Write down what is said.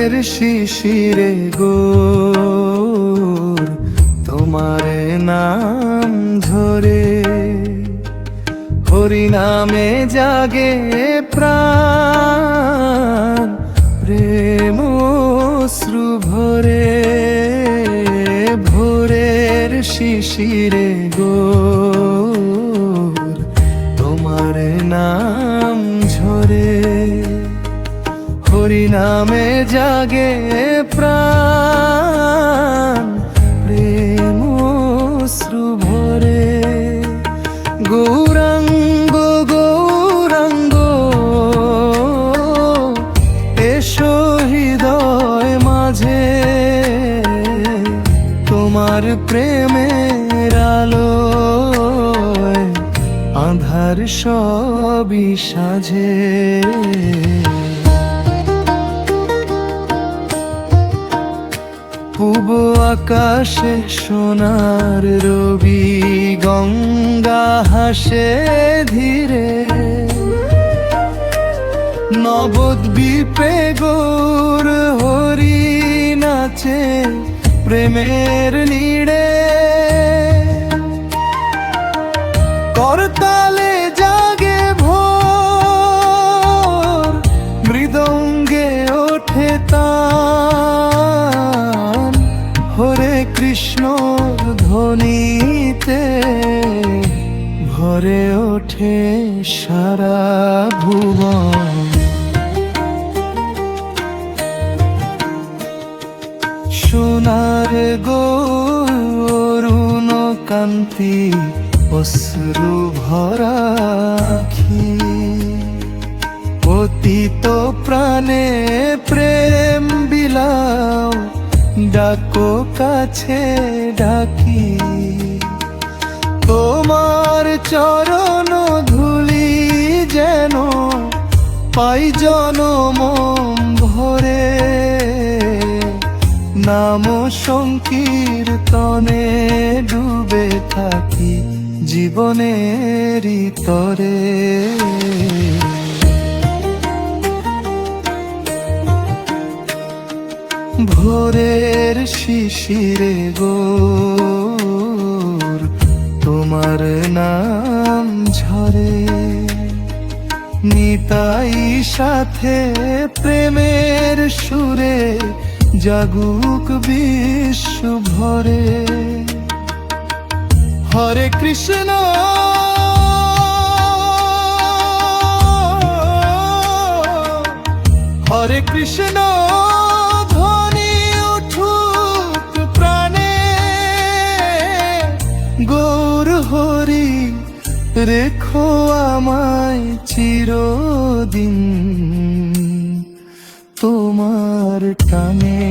ভোরের শিশিরে গোর তোমার নাম ধরে, হরি নামে জাগে প্রাণ, প্রেম অশ্রু ভরে। ভোরের শিশিরে গোর তোমার নাম ঝরে, হরি নামে জাগে প্রাণ, প্রেম অশ্রু ভরে। গৌরাঙ্গ গৌরাঙ্গ এসো হৃদয় মাঝে, তোমার প্রেমের আলোয় আঁধার সবই সাজে। পূব আকাশে সোনার রবি, গঙ্গা হাসে ধীরে, নবদ্বীপে গৌর হরি নাচে প্রেমের নীড়ে। করতালে জাগে ভোর, মৃদঙ্গে ওঠে তান, হরে কৃষ্ণ ধ্বনিতে ভরে ওঠে সারা ভুবন। সোনার গৌরুণ কান্তি অশ্রু ভরা আখি, পতিত প্রাণে প্রেম বিলাও, ডাকো কাছে ডাকি। তোমার চরণ ধুলি যেন পাই জনম ভরে, নাম সংকীর্তনে ডুবে থাকি জীবনের তরে। ভোরের শিশিরে গোর তোমার নাম ঝরে, নিতাই সাথে প্রেমের সুরে জাগুক বিশ্ব ভরে। হরে কৃষ্ণ হরে কৃষ্ণ ধ্বনি উঠুক প্রাণে, গৌর হরি রেখো আমায় চিরদিন তোমার টানে।